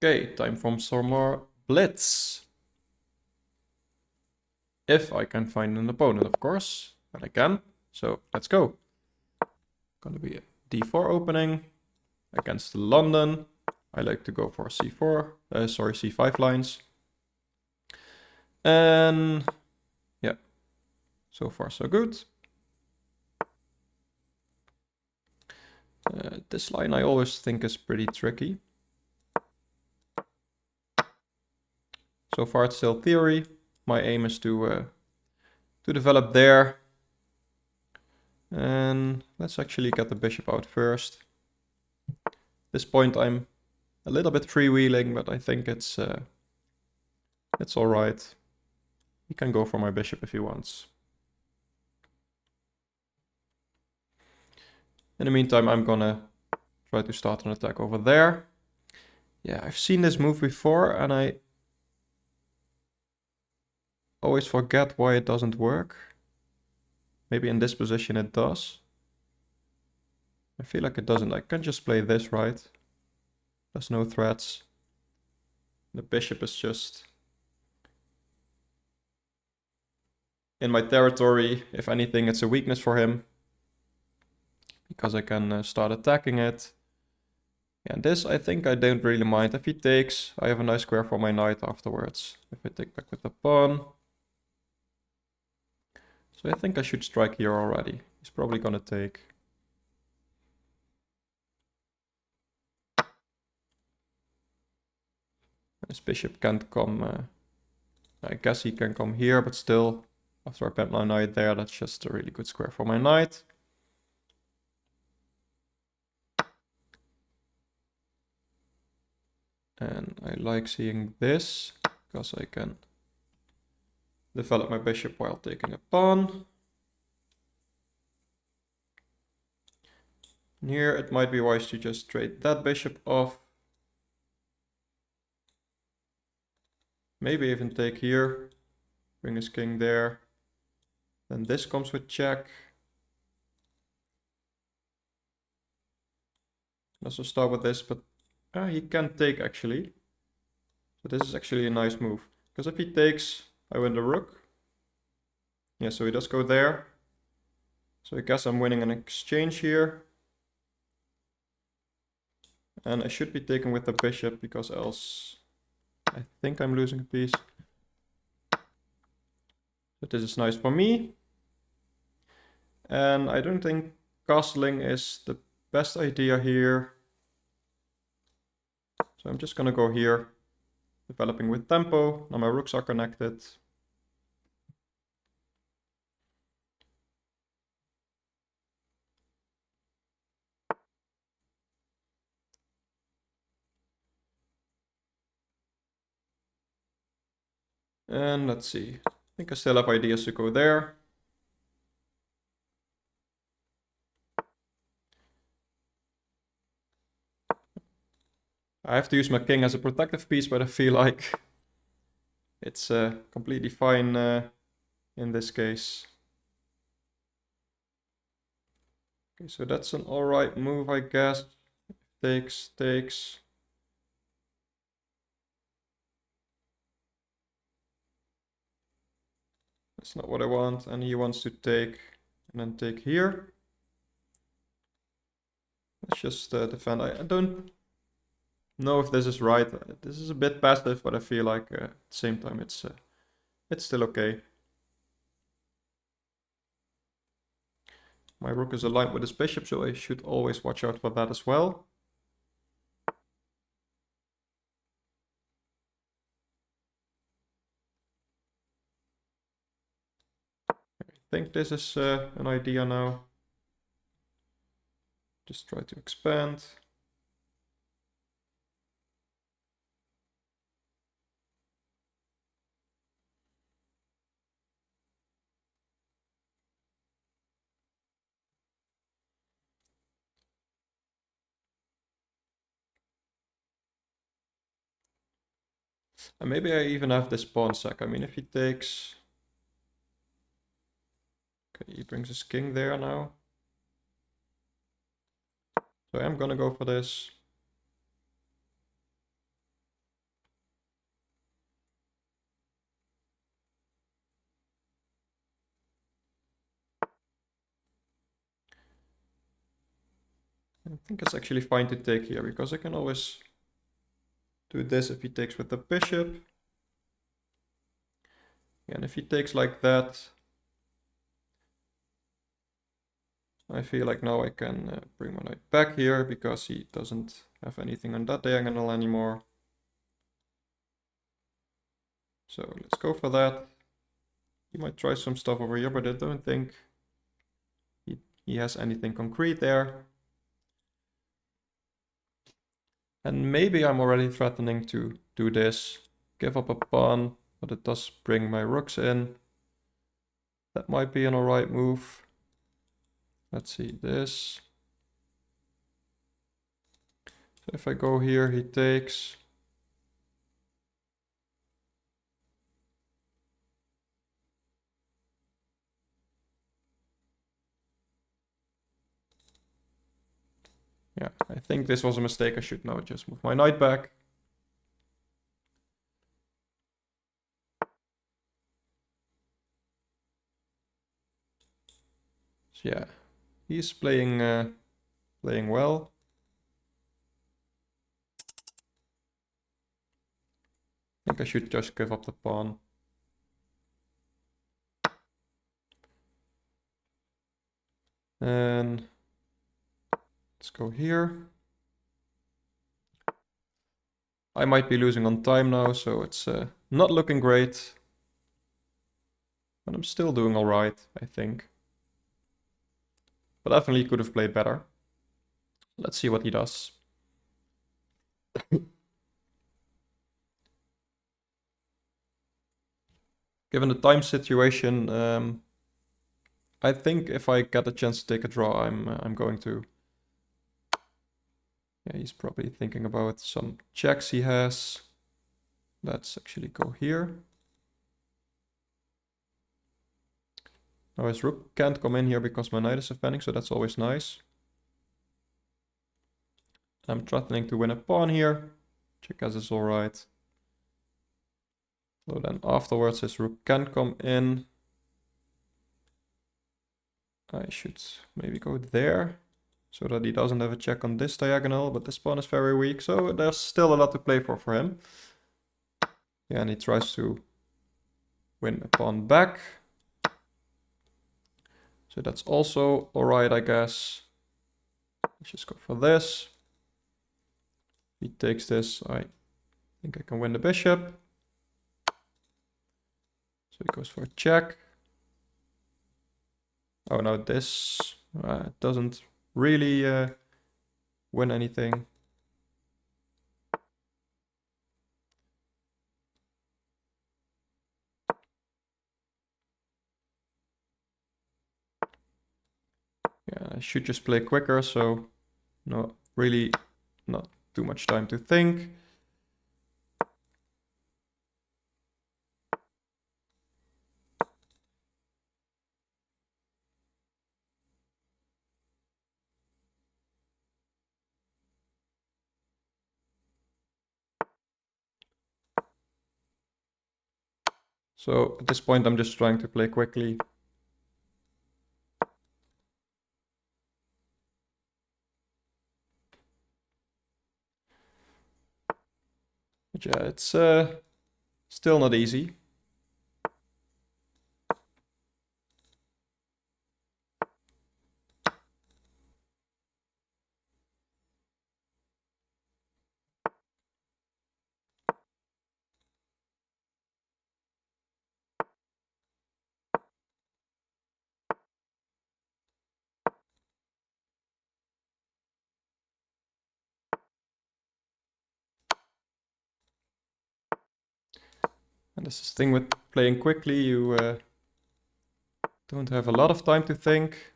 Okay, time for some more blitz. If I can find an opponent, of course, but I can. So let's go. Gonna be a d4 opening against London. I like to go for c5 lines. And yeah, so far so good. This line I always think is pretty tricky. So far it's still theory. My aim is to develop there. And let's actually get the bishop out first. At this point I'm a little bit freewheeling, but I think it's all right. He can go for my bishop if he wants. In the meantime, I'm gonna try to start an attack over there. Yeah, I've seen this move before and I always forget why it doesn't work. Maybe in this position it does. I feel like it doesn't. I can just play this, right? There's no threats. The bishop is just in my territory. If anything, it's a weakness for him, because I can start attacking it. And this, I think I don't really mind. If he takes, I have a nice square for my knight afterwards. If I take back with the pawn. So I think I should strike here already. He's probably gonna take. This bishop can't come. I guess he can come here, but still, after I bend my knight there, that's just a really good square for my knight. And I like seeing this, because I can develop my bishop while taking a pawn. And here it might be wise to just trade that bishop off. Maybe even take here, bring his king there. Then this comes with check. Also start with this, but he can take actually. So this is actually a nice move, because if he takes, I win the rook. Yeah, so he does go there. So I guess I'm winning an exchange here. And I should be taking with the bishop, because else I think I'm losing a piece. But this is nice for me. And I don't think castling is the best idea here. So I'm just gonna go here, developing with tempo. Now my rooks are connected. And let's see, I think I still have ideas to go there. I have to use my king as a protective piece, but I feel like it's completely fine in this case. Okay, so that's an alright move, I guess. Takes. That's not what I want, and he wants to take and then take here. Let's just defend. I don't know if this is right. This is a bit passive, but I feel like at the same time it's still okay. My rook is aligned with his bishop, so I should always watch out for that as well. I think this is an idea now. Just try to expand. And maybe I even have this pawn sack. I mean, if he takes... Okay, he brings his king there now. So I'm gonna go for this. I think it's actually fine to take here, because I can always do this if he takes with the bishop. And if he takes like that, I feel like now I can bring my knight back here, because he doesn't have anything on that diagonal anymore. So let's go for that. He might try some stuff over here, but I don't think he has anything concrete there. And maybe I'm already threatening to do this, give up a pawn, but it does bring my rooks in. That might be an alright move. Let's see this. So if I go here, he takes. Yeah, I think this was a mistake. I should now just move my knight back. So yeah, he's playing well. I think I should just give up the pawn. And let's go here. I might be losing on time now, so it's not looking great. But I'm still doing alright, I think. But definitely could have played better. Let's see what he does. Given the time situation, I think if I get a chance to take a draw, I'm going to. Yeah, he's probably thinking about some checks he has. Let's actually go here. Now his rook can't come in here because my knight is defending, so that's always nice. I'm threatening to win a pawn here. Check as is alright. So then afterwards his rook can come in. I should maybe go there, so that he doesn't have a check on this diagonal, but this pawn is very weak, so there's still a lot to play for him. Yeah, and he tries to win a pawn back. So that's also alright, I guess. Let's just go for this. He takes this, I think I can win the bishop. So he goes for a check. Oh no, this doesn't really win anything. Yeah, I should just play quicker, so no, really not too much time to think. So at this point I'm just trying to play quickly. But yeah, it's still not easy. And this is the thing with playing quickly, you don't have a lot of time to think.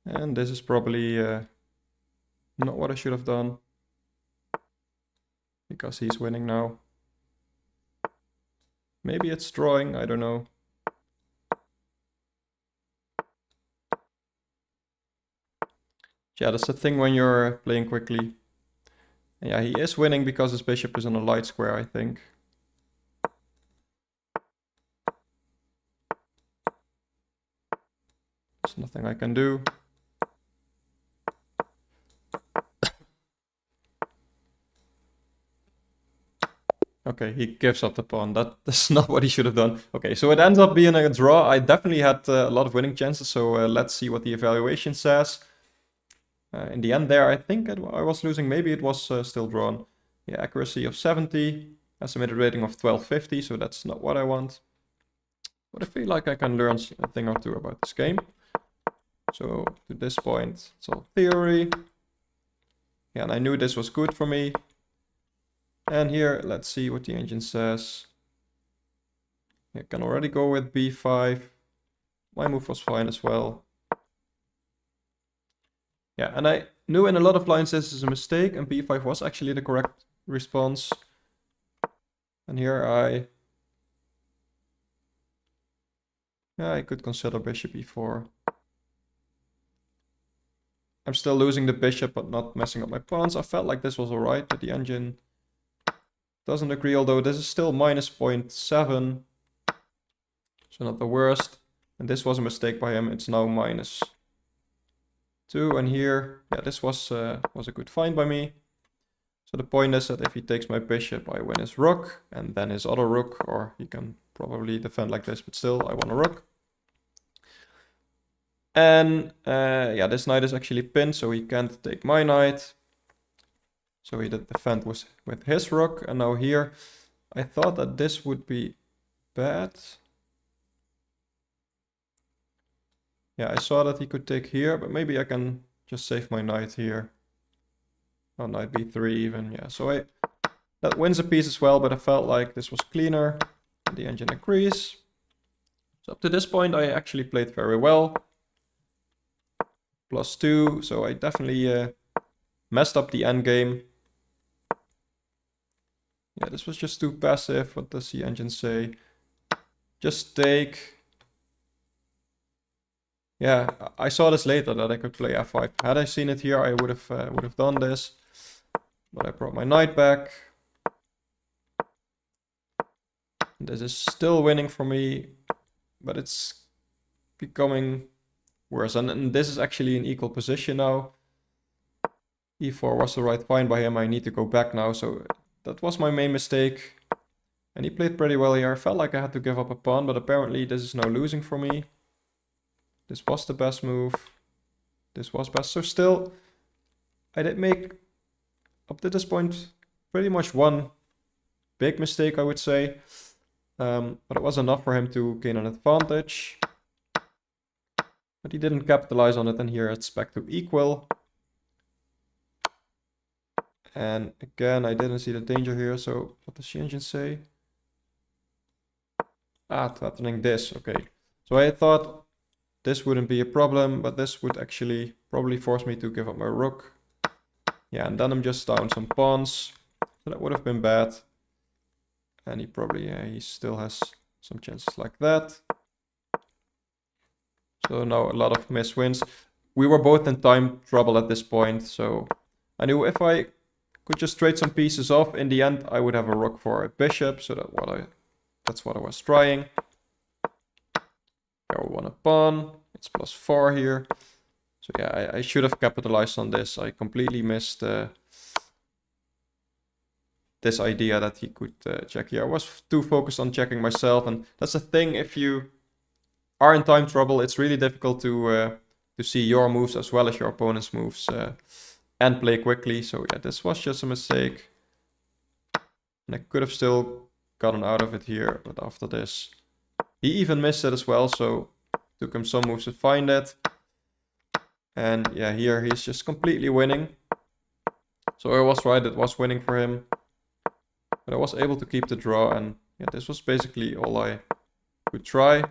And this is probably not what I should have done, because he's winning now. Maybe it's drawing, I don't know. Yeah, that's the thing when you're playing quickly. And yeah, he is winning because his bishop is on a light square, I think. There's nothing I can do. Okay, he gives up the pawn. That's not what he should have done. Okay, so it ends up being a draw. I definitely had a lot of winning chances, so let's see what the evaluation says. In the end there, I think I was losing. Maybe it was still drawn. Yeah, accuracy of 70, estimated rating of 1250, so that's not what I want. But I feel like I can learn a thing or two about this game. So to this point, it's all theory. Yeah, and I knew this was good for me. And here, let's see what the engine says. I can already go with b5. My move was fine as well. Yeah, and I knew in a lot of lines this is a mistake, and b5 was actually the correct response. And here I could consider bishop e4. I'm still losing the bishop, but not messing up my pawns. I felt like this was alright, but the engine doesn't agree, although this is still minus 0.7. So not the worst. And this was a mistake by him. It's now minus 2. And here, yeah, this was a good find by me. So the point is that if he takes my bishop, I win his rook, and then his other rook, or he can probably defend like this, but still, I want a rook. And yeah, this knight is actually pinned, so he can't take my knight. So he did defend with his rook, and now here, I thought that this would be bad. Yeah, I saw that he could take here, but maybe I can just save my knight here. Oh, knight b3 even, yeah. So that wins a piece as well, but I felt like this was cleaner. And the engine agrees. So up to this point, I actually played very well. +2, so I definitely messed up the endgame. Yeah, this was just too passive. What does the engine say? Just take. Yeah, I saw this later that I could play f5. Had I seen it here, I would have done this. But I brought my knight back. This is still winning for me, but it's becoming worse. And this is actually an equal position now. e4 was the right find by him. I need to go back now, so that was my main mistake. And he played pretty well here. I felt like I had to give up a pawn, but apparently this is now losing for me. This was the best move. This was best. So still, I did make, up to this point, pretty much one big mistake, I would say. But it was enough for him to gain an advantage. But he didn't capitalize on it, and here it's back to equal. And again, I didn't see the danger here, so what does the engine say? Ah, threatening this, okay. So I thought this wouldn't be a problem, but this would actually probably force me to give up my rook. Yeah, and then I'm just down some pawns, so that would have been bad. And he probably, he still has some chances like that. So now a lot of miss wins. We were both in time trouble at this point, so I knew if I could just trade some pieces off, in the end I would have a rook for a bishop, so that's what I was trying. I want a pawn, it's +4 here. So yeah, I should have capitalized on this. I completely missed this idea that he could check here. I was too focused on checking myself, and that's the thing, if you are in time trouble, it's really difficult to see your moves as well as your opponent's moves and play quickly. So yeah, this was just a mistake. And I could have still gotten out of it here, but after this, he even missed it as well, so it took him some moves to find it. And yeah, here he's just completely winning. So I was right, it was winning for him. But I was able to keep the draw, and yeah, this was basically all I could try.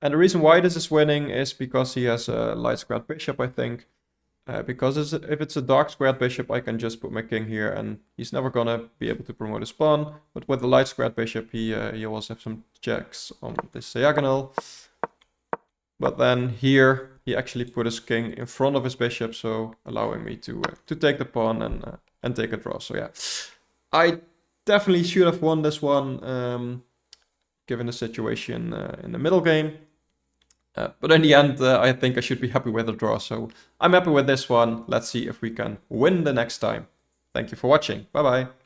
And the reason why this is winning is because he has a light squared bishop, I think. Because if it's a dark squared bishop, I can just put my king here, and he's never gonna be able to promote his pawn. But with the light squared bishop, he also have some checks on this diagonal. But then here, he actually put his king in front of his bishop, so allowing me to take the pawn and take a draw. So yeah, I definitely should have won this one, given the situation in the middle game. But in the end, I think I should be happy with the draw. So I'm happy with this one. Let's see if we can win the next time. Thank you for watching. Bye bye.